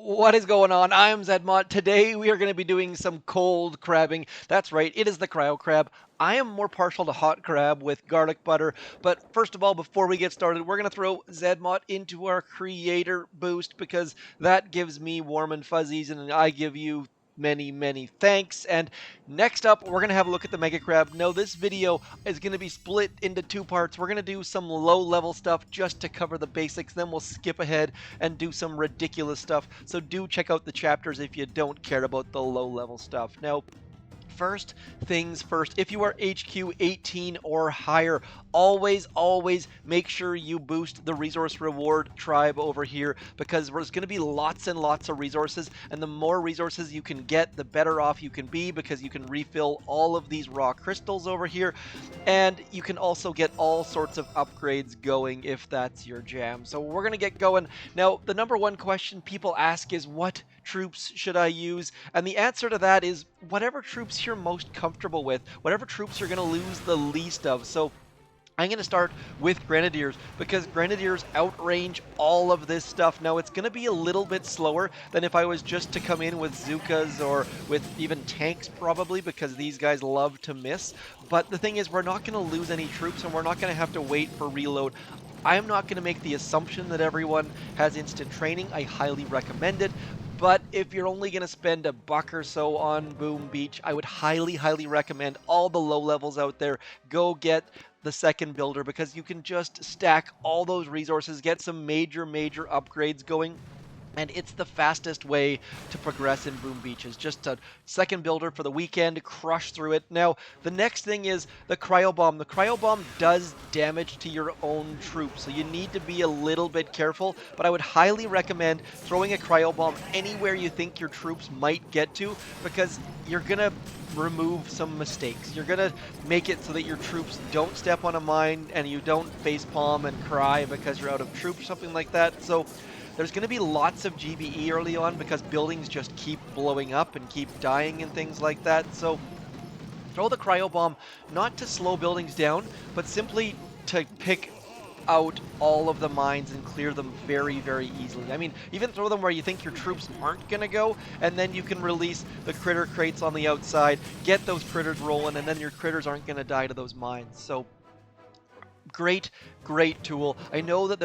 What is going on? I'm Zedmont. Today we are going to be doing some cold crabbing. That's right, it is the Cryo Crab. I am more partial to hot crab with garlic butter, but first of all, before we get started, we're going to throw Zedmont into our creator boost because that gives me warm and fuzzies and I give you many thanks. And next up, we're going to have a look at the Mega Crab. Now, this video is going to be split into two parts. We're going to do some low level stuff just to cover the basics, then we'll skip ahead and do some ridiculous stuff. So do check out the chapters if you don't care about the low level stuff. Now, first things first, if you are HQ 18 or higher, always make sure you boost the resource reward tribe over here because there's going to be lots and lots of resources, and the more resources you can get, the better off you can be because you can refill all of these raw crystals over here, and you can also get all sorts of upgrades going if that's your jam. So we're going to get going. Now, the number one question people ask is, what troops should I use? And the answer to that is whatever troops you're most comfortable with, whatever troops you're going to lose the least of. So I'm going to start with Grenadiers because Grenadiers outrange all of this stuff. Now, it's going to be a little bit slower than if I was just to come in with Zookas or with even tanks probably, because these guys love to miss. But the thing is, we're not going to lose any troops and we're not going to have to wait for reload. I am not going to make the assumption that everyone has instant training. I highly recommend it. But if you're only going to spend $1 or so on Boom Beach, I would highly recommend all the low levels out there. Go get the second builder because you can just stack all those resources, get some major upgrades going. And it's the fastest way to progress in Boom Beach, is just a second builder for the weekend, crush through it. Now, the next thing is the Cryo Bomb. The Cryo Bomb does damage to your own troops, so you need to be a little bit careful, but I would highly recommend throwing a Cryo Bomb anywhere you think your troops might get to, because you're going to remove some mistakes. You're going to make it so that your troops don't step on a mine and you don't facepalm and cry because you're out of troops or something like that. So there's going to be lots of GBE early on because buildings just keep blowing up and keep dying and things like that. So throw the Cryo Bomb not to slow buildings down, but simply to pick out all of the mines and clear them very easily. I mean, even throw them where you think your troops aren't going to go, and then you can release the critter crates on the outside, get those critters rolling, and then your critters aren't going to die to those mines. So great tool. I know that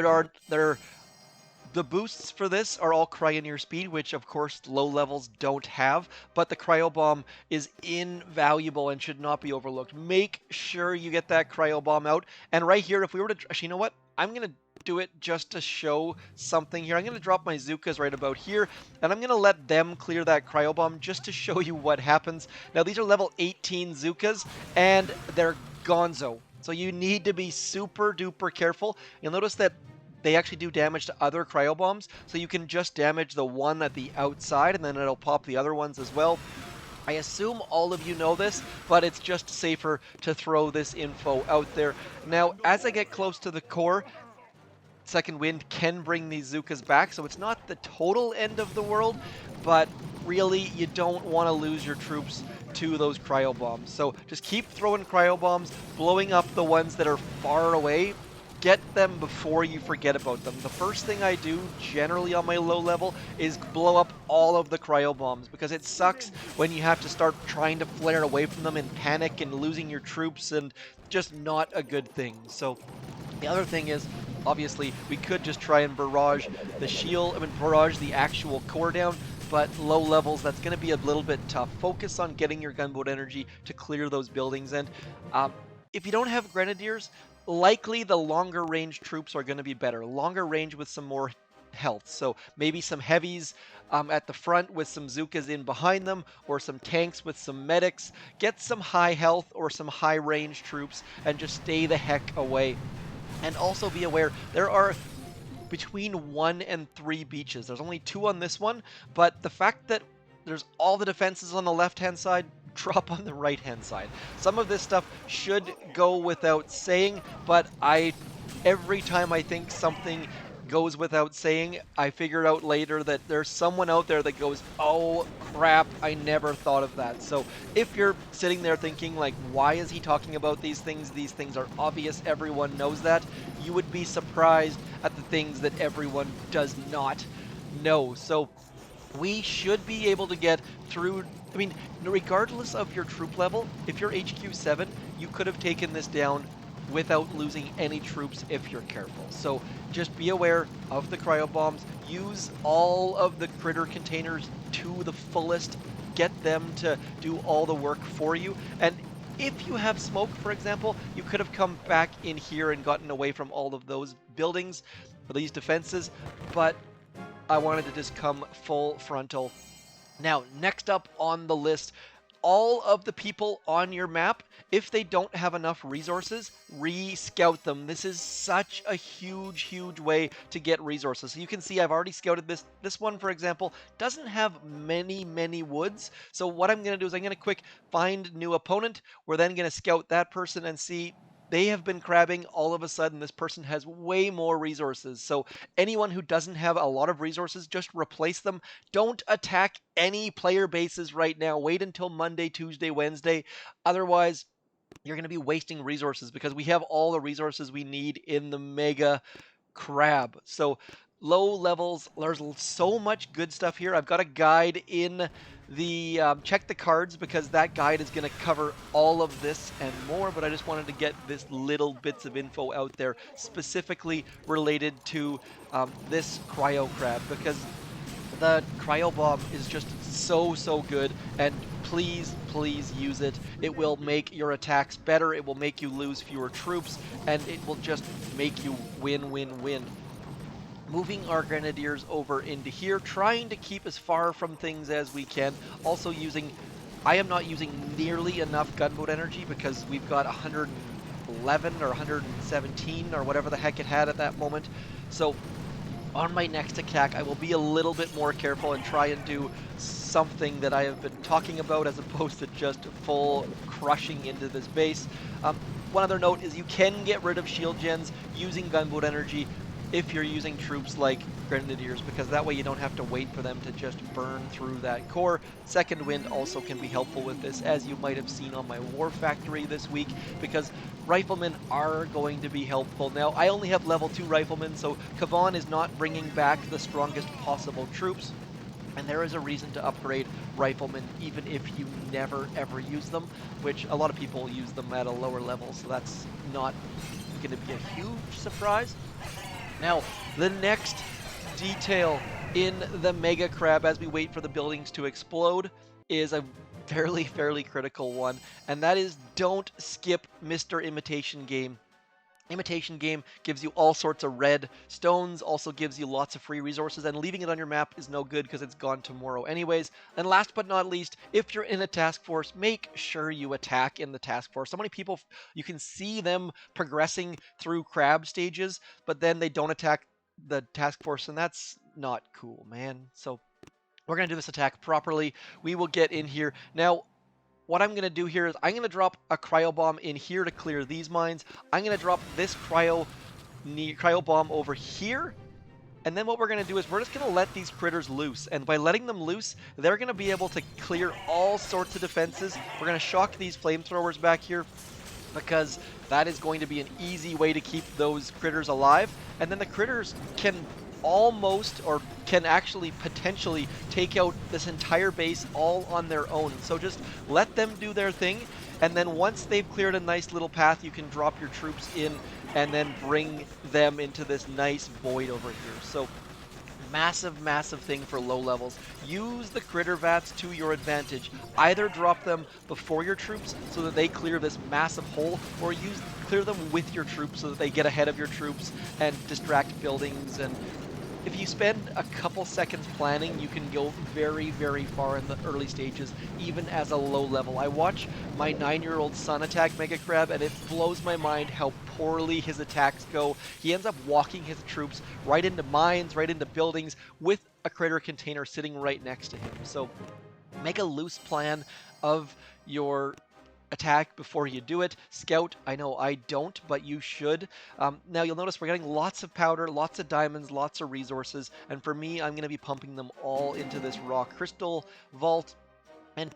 the boosts for this are all Cryoneer speed, which of course low levels don't have, but the Cryo Bomb is invaluable and should not be overlooked. Make sure you get that Cryo Bomb out. And right here, if we were to, actually, you know what? I'm going to do it just to show something here. I'm going to drop my Zookas right about here, and I'm going to let them clear that Cryo Bomb just to show you what happens. Now, these are level 18 Zookas, and they're gonzo. So you need to be super duper careful. You'll notice that they actually do damage to other cryo bombs, so you can just damage the one at the outside and then it'll pop the other ones as well. I assume all of you know this, but it's just safer to throw this info out there. Now, as I get close to the core, second wind can bring these Zookas back, so it's not the total end of the world, but really you don't want to lose your troops to those cryo bombs. So just keep throwing cryo bombs, blowing up the ones that are far away. Get them before you forget about them. The first thing I do generally on my low level is blow up all of the cryo bombs, because it sucks when you have to start trying to flare away from them in panic and losing your troops, and just not a good thing. So the other thing is, obviously, we could just try and barrage the shield, barrage the actual core down, but low levels, that's going to be a little bit tough. Focus on getting your gunboat energy to clear those buildings, and if you don't have Grenadiers, likely the longer range troops are going to be better. Longer range with some more health. So maybe some heavies at the front with some Zookas in behind them, or some tanks with some medics. Get some high health or some high range troops and just stay the heck away. And also be aware, there are between 1 and 3 beaches. There's only 2 on this one, but the fact that there's all the defenses on the left-hand side, drop on the right-hand side. Some of this stuff should go without saying, but every time I think something goes without saying, I figure out later that there's someone out there that goes, oh crap, I never thought of that. So if you're sitting there thinking like, why is he talking about these things? These things are obvious, everyone knows that. You would be surprised at the things that everyone does not know. So we should be able to get through. I mean, regardless of your troop level, if you're HQ 7, you could have taken this down without losing any troops if you're careful. So just be aware of the cryo bombs. Use all of the critter containers to the fullest. Get them to do all the work for you. And if you have smoke, for example, you could have come back in here and gotten away from all of those buildings, or these defenses, but I wanted to just come full frontal. Now, next up on the list, all of the people on your map, if they don't have enough resources, re-scout them. This is such a huge, huge way to get resources. So you can see I've already scouted this. This one, for example, doesn't have many, many woods. So what I'm going to do is I'm going to quick find new opponent. We're then going to scout that person and see they have been crabbing. All of a sudden, this person has way more resources. So anyone who doesn't have a lot of resources, just replace them. Don't attack any player bases right now. Wait until Monday, Tuesday, Wednesday. Otherwise, you're going to be wasting resources because we have all the resources we need in the Mega Crab. So low levels, there's so much good stuff here. I've got a guide in the check the cards because that guide is going to cover all of this and more, but I just wanted to get this little bits of info out there specifically related to this Cryo Crab because the Cryo Bomb is just so good, and please, please use it. It will make your attacks better, it will make you lose fewer troops, and it will just make you win. Moving our grenadiers over into here, trying to keep as far from things as we can. Also using, I am not using nearly enough gunboat energy because we've got 111 or 117 or whatever the heck it had at that moment. So on my next attack, I will be a little bit more careful and try and do something that I have been talking about as opposed to just full crushing into this base. One other note is you can get rid of shield gens using gunboat energy if you're using troops like grenadiers, because that way you don't have to wait for them to just burn through that core. Second wind also can be helpful with this, as you might have seen on my war factory this week, because riflemen are going to be helpful. Now, I only have level 2 riflemen, so Kavan is not bringing back the strongest possible troops, and there is a reason to upgrade riflemen even if you never ever use them, which a lot of people use them at a lower level, so that's not going to be a huge surprise. Now, the next detail in the Mega Crab as we wait for the buildings to explode is a fairly critical one, and that is don't skip Mr. Imitation Game. Imitation Game gives you all sorts of red stones, also gives you lots of free resources, and leaving it on your map is no good because it's gone tomorrow anyways. And last but not least, if you're in a task force, make sure you attack in the task force. So many people, you can see them progressing through crab stages, but then they don't attack the task force, and that's not cool, man. So we're going to do this attack properly. We will get in here. Now, what I'm going to do here is I'm going to drop a cryo bomb in here to clear these mines. I'm going to drop this cryo bomb over here. And then what we're going to do is we're just going to let these critters loose. And by letting them loose, they're going to be able to clear all sorts of defenses. We're going to shock these flamethrowers back here, because that is going to be an easy way to keep those critters alive. And then the critters can almost, or can actually potentially take out this entire base all on their own. So just let them do their thing, and then once they've cleared a nice little path, you can drop your troops in and then bring them into this nice void over here. So massive thing for low levels. Use the critter vats to your advantage. Either drop them before your troops so that they clear this massive hole, or clear them with your troops so that they get ahead of your troops and distract buildings. And if you spend a couple seconds planning, you can go very far in the early stages, even as a low level. I watch my 9-year-old son attack Mega Crab, and it blows my mind how poorly his attacks go. He ends up walking his troops right into mines, right into buildings, with a critter container sitting right next to him. So make a loose plan of your attack before you do it. Scout, I know I don't, but you should. Now you'll notice we're getting lots of powder, lots of diamonds, lots of resources, and for me, I'm going to be pumping them all into this raw crystal vault and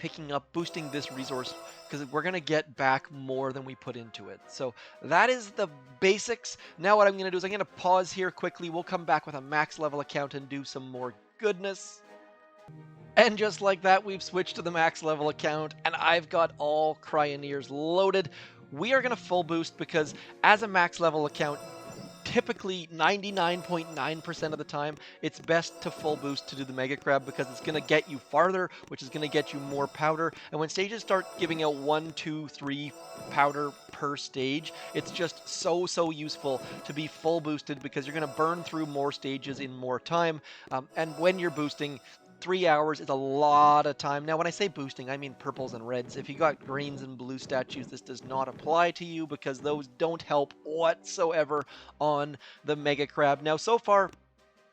boosting this resource, because we're going to get back more than we put into it. So that is the basics. Now what I'm going to do is I'm going to pause here quickly. We'll come back with a max level account and do some more goodness. And just like that, we've switched to the max level account, and I've got all Cryoneers loaded. We are going to full boost because as a max level account, typically 99.9% of the time, it's best to full boost to do the Mega Crab because it's going to get you farther, which is going to get you more powder. And when stages start giving out 1, 2, 3 powder per stage, it's just so useful to be full boosted because you're going to burn through more stages in more time. And when you're boosting, 3 hours is a lot of time. Now, when I say boosting, I mean purples and reds. If you got greens and blue statues, this does not apply to you because those don't help whatsoever on the Mega Crab. Now, so far,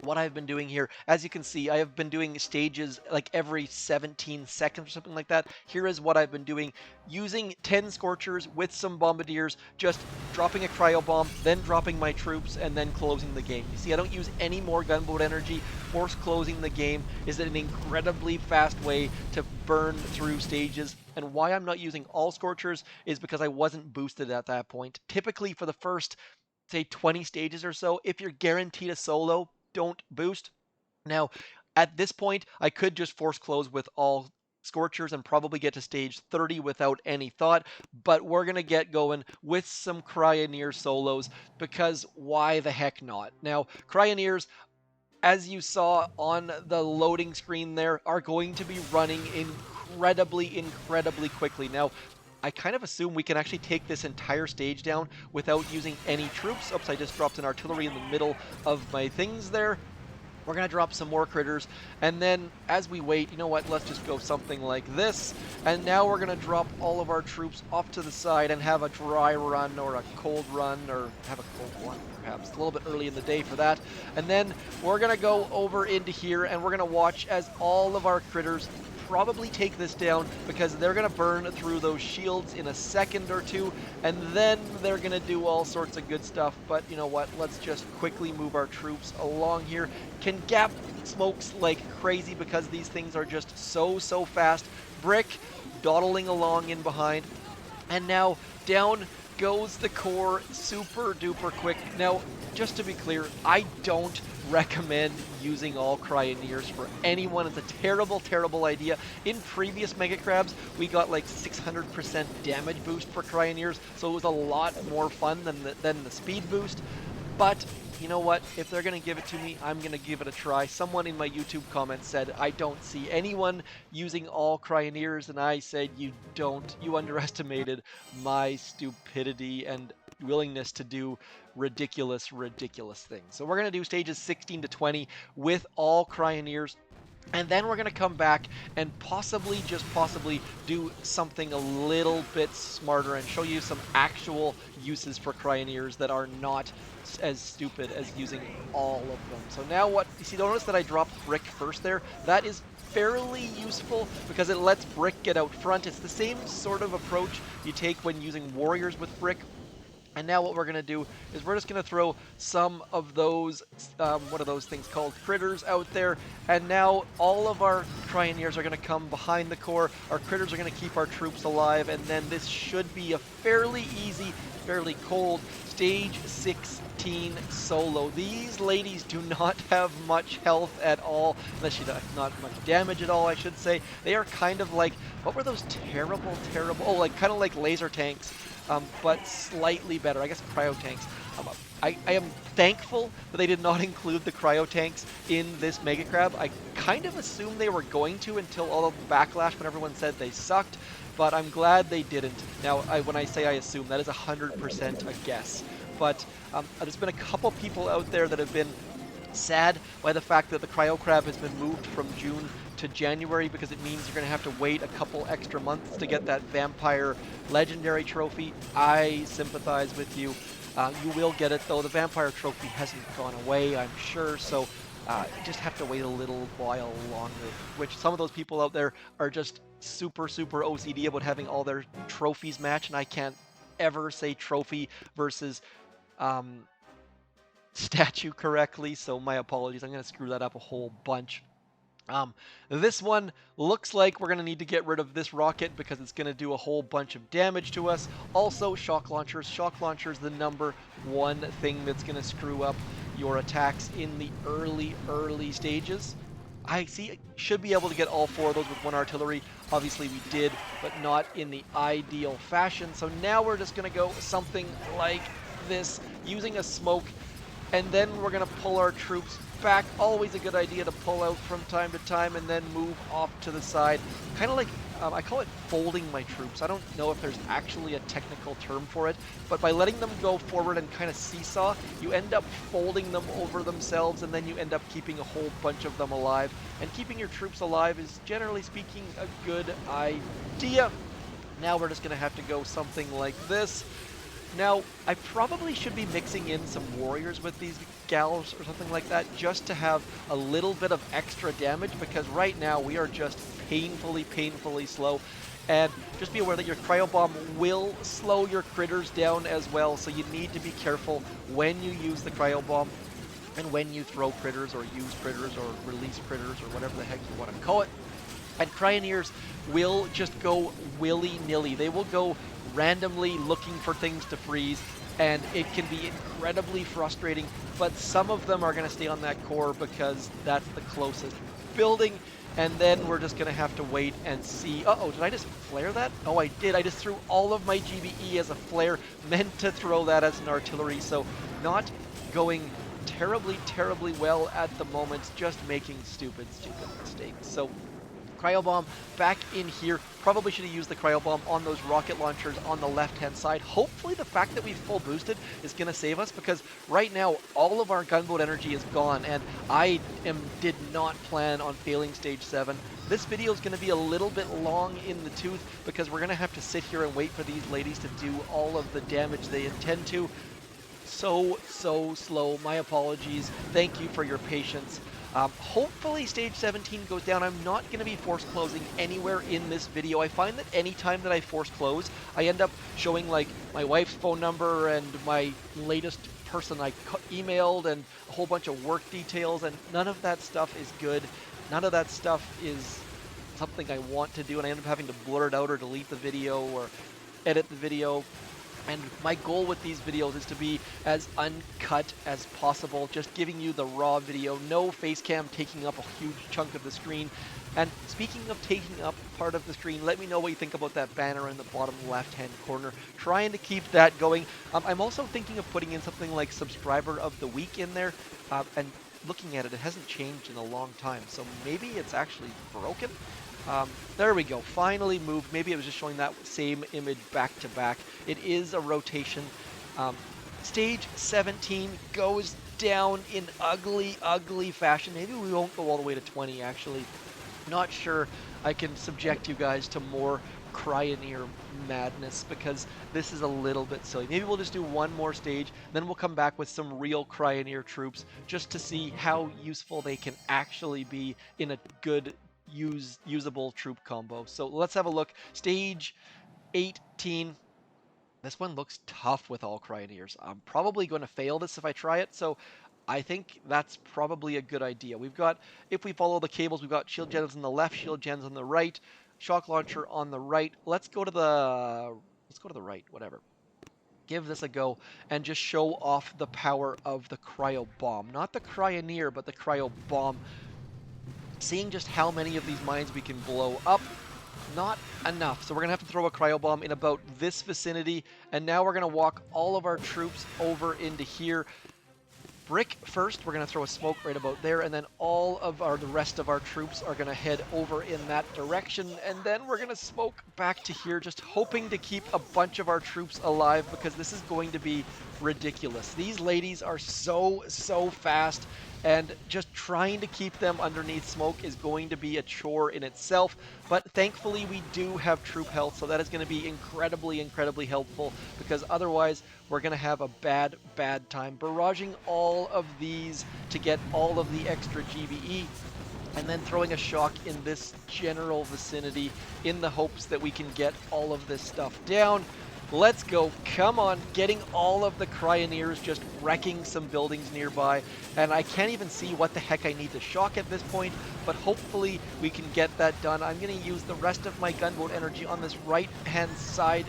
what I've been doing here, as you can see, I have been doing stages like every 17 seconds or something like that. Here is what I've been doing, using 10 Scorchers with some Bombardiers, just dropping a Cryo Bomb, then dropping my troops, and then closing the game. You see, I don't use any more gunboat energy. Force closing the game is an incredibly fast way to burn through stages. And why I'm not using all Scorchers is because I wasn't boosted at that point. Typically for the first, say, 20 stages or so, if you're guaranteed a solo, don't boost. Now, at this point, I could just force close with all Scorchers and probably get to stage 30 without any thought, but we're going to get going with some Cryoneer solos because why the heck not? Now, Cryoneers, as you saw on the loading screen there, are going to be running incredibly quickly. Now, I kind of assume we can actually take this entire stage down without using any troops. Oops, I just dropped an artillery in the middle of my things there. We're going to drop some more critters, and then as we wait, you know what, let's just go something like this, and now we're going to drop all of our troops off to the side and have a dry run or a cold run, or have a cold one perhaps, a little bit early in the day for that, and then we're going to go over into here and we're going to watch as all of our critters probably take this down because they're going to burn through those shields in a second or two, and then they're going to do all sorts of good stuff. But you know what, let's just quickly move our troops along here. Can gap smokes like crazy because these things are just so fast. Brick dawdling along in behind, and now down goes the core super duper quick. Now, just to be clear, I don't recommend using all Cryoneers for anyone. It's a terrible idea. In previous Mega Crabs, we got like 600% damage boost for Cryoneers, so it was a lot more fun than the speed boost. But you know what? If they're going to give it to me, I'm going to give it a try. Someone in my YouTube comments said, I don't see anyone using all Cryoneers, and I said, you don't. You underestimated my stupidity and willingness to do ridiculous things. So we're going to do stages 16 to 20 with all Cryoneers. And then we're going to come back and possibly, just possibly, do something a little bit smarter and show you some actual uses for Cryoneers that are not as stupid as using all of them. So now what, you see, notice that I dropped Brick first there? That is fairly useful because it lets Brick get out front. It's the same sort of approach you take when using Warriors with Brick. And now what we're going to do is we're just going to throw some of those, what are those things called, critters out there. And now all of our Cryoneers are going to come behind the core. Our critters are going to keep our troops alive. And then this should be a fairly easy, fairly cold stage 16 solo. These ladies do not have much health at all, unless you not much damage at all, I should say. They are kind of like, what were those terrible, oh, like kind of like laser tanks. But slightly better. I guess cryo tanks. I am thankful that they did not include the cryo tanks in this Mega Crab. I kind of assumed they were going to until all of the backlash when everyone said they sucked, but I'm glad they didn't. Now, when I say I assume, that is 100% a guess. But there's been a couple people out there that have been sad by the fact that the Cryo Crab has been moved from June to January because it means you're going to have to wait a couple extra months to get that Vampire Legendary Trophy. I sympathize with you. You will get it, though. The Vampire Trophy hasn't gone away, I'm sure, so you just have to wait a little while longer, which some of those people out there are just super OCD about having all their trophies match, and I can't ever say trophy versus statue correctly, so my apologies. I'm going to screw that up a whole bunch. This one looks like we're going to need to get rid of this rocket because it's going to do a whole bunch of damage to us. Also, shock launchers. Shock launchers, the number one thing that's going to screw up your attacks in the early stages. I see should be able to get all 4 of those with 1 artillery. Obviously we did, but not in the ideal fashion. So now we're just going to go something like this, using a smoke, and then we're going to pull our troops back. Always a good idea to pull out from time to time and then move off to the side. Kind of like, I call it folding my troops. I don't know if there's actually a technical term for it, but by letting them go forward and kind of seesaw, you end up folding them over themselves, and then you end up keeping a whole bunch of them alive. And keeping your troops alive is, generally speaking, a good idea. Now we're just going to have to go something like this. Now, I probably should be mixing in some warriors with these gals or something like that, just to have a little bit of extra damage, because right now we are just painfully slow. And just be aware that your Cryo Bomb will slow your critters down as well, so you need to be careful when you use the Cryo Bomb and when you throw critters or use critters or release critters or whatever the heck you want to call it. And Cryoneers will just go willy-nilly. They will go randomly looking for things to freeze, and it can be incredibly frustrating, but some of them are going to stay on that core because that's the closest building, and then we're just going to have to wait and see. Uh-oh, did I just flare that? Oh, I did. I just threw all of my GBE as a flare, meant to throw that as an artillery, so not going terribly well at the moment, just making stupid mistakes. So Cryo Bomb back in here. Probably should have used the Cryo Bomb on those rocket launchers on the left-hand side. Hopefully the fact that we full boosted is going to save us, because right now all of our gunboat energy is gone, and I did not plan on failing stage 7. This video is going to be a little bit long in the tooth, because we're going to have to sit here and wait for these ladies to do all of the damage they intend to. So slow. My apologies. Thank you for your patience. Hopefully stage 17 goes down. I'm not going to be force closing anywhere in this video. I find that any time that I force close, I end up showing like my wife's phone number and my latest person I emailed and a whole bunch of work details, and none of that stuff is good. None of that stuff is something I want to do, and I end up having to blur it out or delete the video or edit the video. And my goal with these videos is to be as uncut as possible, just giving you the raw video, no face cam taking up a huge chunk of the screen. And speaking of taking up part of the screen, let me know what you think about that banner in the bottom left-hand corner. Trying to keep that going. I'm also thinking of putting in something like Subscriber of the Week in there, and looking at it, it hasn't changed in a long time, so maybe it's actually broken? There we go, finally moved. Maybe it was just showing that same image back to back. It is a rotation. Stage 17 goes down in ugly fashion. Maybe we won't go all the way to 20, actually. Not sure I can subject you guys to more Cryoneer madness, because this is a little bit silly. Maybe we'll just do one more stage, then we'll come back with some real Cryoneer troops just to see how useful they can actually be in a good usable troop combo. So let's have a look. Stage 18. This one looks tough with all Cryoneers. I'm probably going to fail this if I try it, so I think that's probably a good idea. We've got, if we follow the cables, we've got shield gens on the left, shield gens on the right, shock launcher on the right. Let's go to the right, whatever. Give this a go and just show off the power of the Cryo Bomb. Not the Cryoneer, but the Cryo Bomb. Seeing just how many of these mines we can blow up, not enough. So we're going to have to throw a Cryo Bomb in about this vicinity, and now we're going to walk all of our troops over into here. Brick first, we're going to throw a smoke right about there, and then all of the rest of our troops are going to head over in that direction, and then we're going to smoke back to here, just hoping to keep a bunch of our troops alive, because this is going to be ridiculous. These ladies are so fast, and just trying to keep them underneath smoke is going to be a chore in itself, but thankfully we do have troop health, so that is going to be incredibly helpful, because otherwise we're going to have a bad time barraging all of these to get all of the extra GBE, and then throwing a shock in this general vicinity in the hopes that we can get all of this stuff down. Let's go. Come on. Getting all of the Cryoneers, just wrecking some buildings nearby. And I can't even see what the heck I need to shock at this point, but hopefully we can get that done. I'm going to use the rest of my gunboat energy on this right-hand side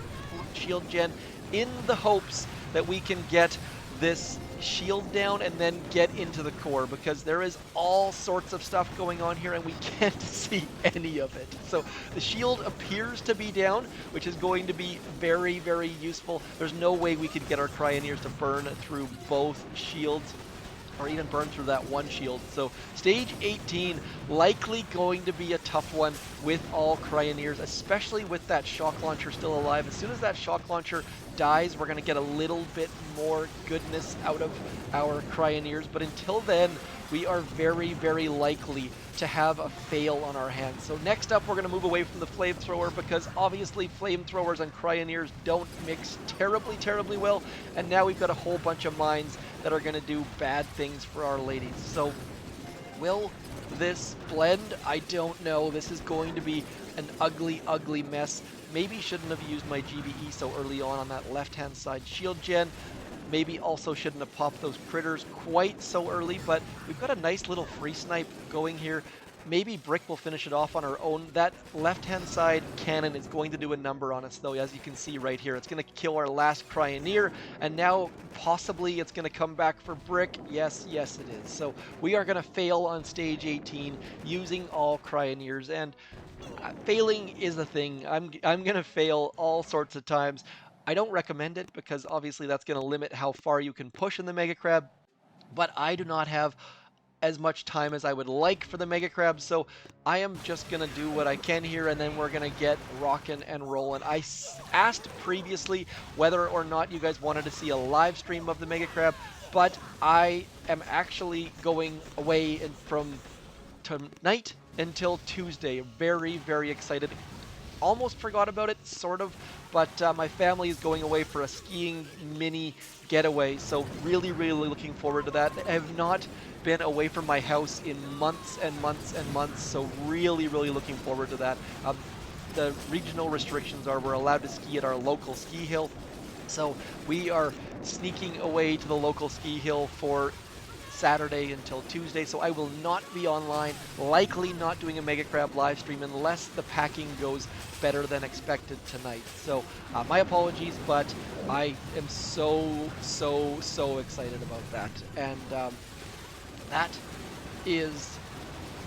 shield gen in the hopes that we can get this shield down and then get into the core, because there is all sorts of stuff going on here and we can't see any of it. So the shield appears to be down, which is going to be very, very useful. There's no way we could get our cryoneers to burn through both shields, or even burn through that one shield. So stage 18 likely going to be a tough one with all cryoneers, especially with that shock launcher still alive. As soon as that shock launcher dies, we're going to get a little bit more goodness out of our cryoneers, but until then we are very, very likely to have a fail on our hands. So next up, we're going to move away from the flamethrower, because obviously flamethrowers and cryoneers don't mix terribly, terribly well, and now we've got a whole bunch of mines that are going to do bad things for our ladies. So will this blend? I don't know. This is going to be an ugly, ugly mess. Maybe shouldn't have used my GBE so early on that left-hand side shield gen. Maybe also shouldn't have popped those critters quite so early, but we've got a nice little free snipe going here. Maybe Brick will finish it off on her own. That left-hand side cannon is going to do a number on us, though, as you can see right here. It's going to kill our last cryoneer, and now possibly it's going to come back for Brick. Yes, yes it is. So we are going to fail on stage 18 using all cryoneers, and failing is a thing. I'm going to fail all sorts of times. I don't recommend it, because obviously that's going to limit how far you can push in the Mega Crab, but I do not have as much time as I would like for the Mega Crab, so I am just going to do what I can here, and then we're going to get rocking and rolling. I asked previously whether or not you guys wanted to see a live stream of the Mega Crab, but I am actually going away from tonight until Tuesday. Very, very excited. Almost forgot about it, sort of, but my family is going away for a skiing mini getaway, so really, really looking forward to that. I have not been away from my house in months and months and months, so really, really looking forward to that. The regional restrictions are we're allowed to ski at our local ski hill, so we are sneaking away to the local ski hill for Saturday until Tuesday, so I will not be online, likely not doing a Mega Crab live stream unless the packing goes better than expected tonight. So my apologies, but I am so, so, so excited about that. And that is,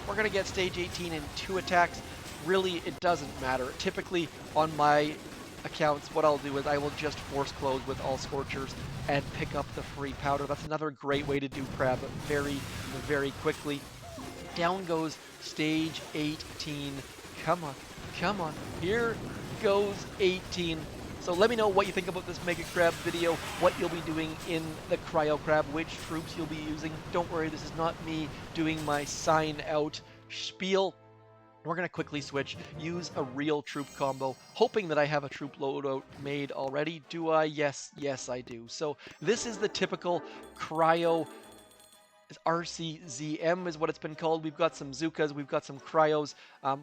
we're going to get stage 18 in 2 attacks. Really, it doesn't matter. Typically on my accounts, what I'll do is I will just force close with all Scorchers and pick up the free powder. That's another great way to do crab very, very quickly. Down goes stage 18. Come on, come on. Here goes 18. So let me know what you think about this Mega Crab video, what you'll be doing in the Cryo Crab, which troops you'll be using. Don't worry, this is not me doing my sign out spiel. We're going to quickly switch, use a real troop combo, hoping that I have a troop loadout made already. Do I? Yes, yes I do. So this is the typical Cryo RCZM is what it's been called. We've got some Zukas, we've got some Cryos.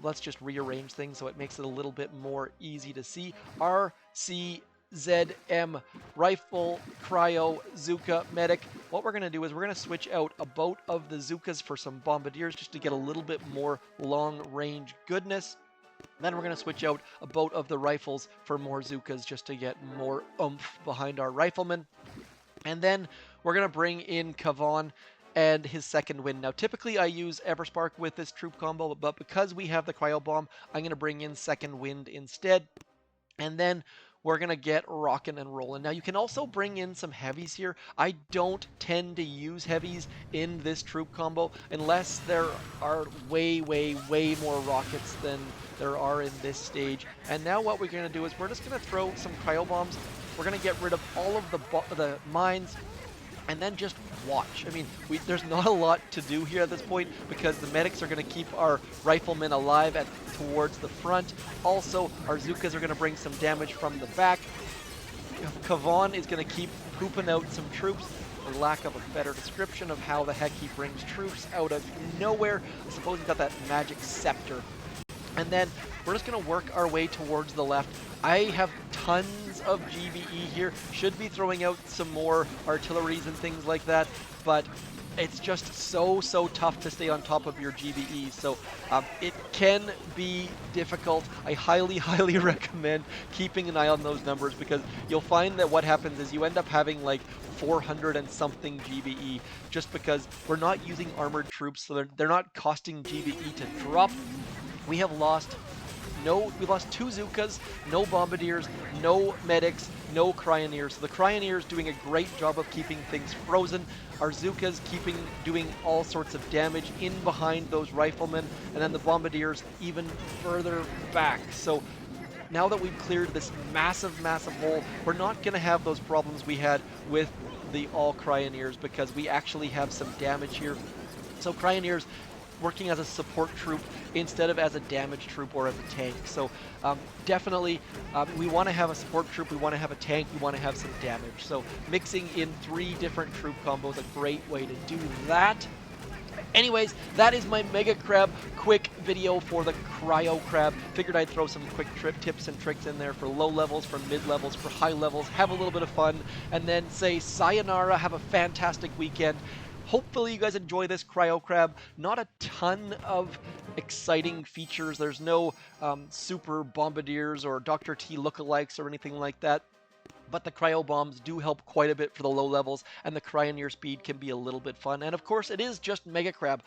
Let's just rearrange things so it makes it a little bit more easy to see. RCZM, Rifle, Cryo, Zuka, Medic. What we're going to do is we're going to switch out a boat of the Zukas for some Bombardiers just to get a little bit more long-range goodness. Then we're going to switch out a boat of the Rifles for more Zukas just to get more oomph behind our Riflemen. And then we're going to bring in Kavan and his second wind. Now, typically I use Everspark with this troop combo, but because we have the Cryo Bomb, I'm going to bring in second wind instead. And then we're going to get rocking and rolling. Now, you can also bring in some heavies here. I don't tend to use heavies in this troop combo unless there are way, way, way more rockets than there are in this stage. And now what we're going to do is we're just going to throw some Cryo Bombs. We're going to get rid of all of the mines, and then just watch. I mean, there's not a lot to do here at this point because the medics are going to keep our riflemen alive towards the front. Also, our Zukas are going to bring some damage from the back. Kavan is going to keep pooping out some troops, for lack of a better description of how the heck he brings troops out of nowhere. I suppose he's got that magic scepter. And then we're just going to work our way towards the left. I have tons of GBE here. Should be throwing out some more artilleries and things like that, but it's just so tough to stay on top of your GBE. So it can be difficult. I highly recommend keeping an eye on those numbers, because you'll find that what happens is you end up having like 400 and something GBE, just because we're not using armored troops, so they're not costing GBE to drop. We have lost we lost 2 Zookas, no Bombardiers, no Medics, no Cryoneers. So the Cryoneers doing a great job of keeping things frozen. Our Zookas doing all sorts of damage in behind those Riflemen, and then the Bombardiers even further back. So now that we've cleared this massive hole, we're not going to have those problems we had with the all Cryoneers, because we actually have some damage here. So Cryoneers working as a support troop instead of as a damage troop or as a tank. So definitely we want to have a support troop, we want to have a tank, we want to have some damage. So mixing in 3 different troop combos, a great way to do that. Anyways, that is my Mega Crab quick video for the Cryo Crab. Figured I'd throw some quick tips and tricks in there for low levels, for mid levels, for high levels, have a little bit of fun, and then say sayonara, have a fantastic weekend. Hopefully you guys enjoy this Cryo Crab. Not a ton of exciting features. There's no super bombardiers or Dr. T lookalikes or anything like that. But the cryo bombs do help quite a bit for the low levels, and the cryoneer speed can be a little bit fun. And of course, it is just Mega Crab.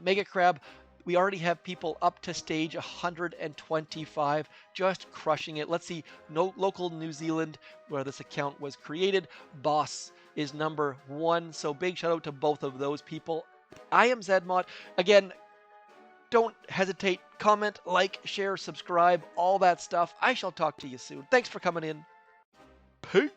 Mega Crab, we already have people up to stage 125, just crushing it. Let's see, local New Zealand, where this account was created, Boss is number 1. So big shout out to both of those people. I am Zedmot. Again, don't hesitate, comment, like, share, subscribe, all that stuff. I shall talk to you soon. Thanks for coming in. Peace.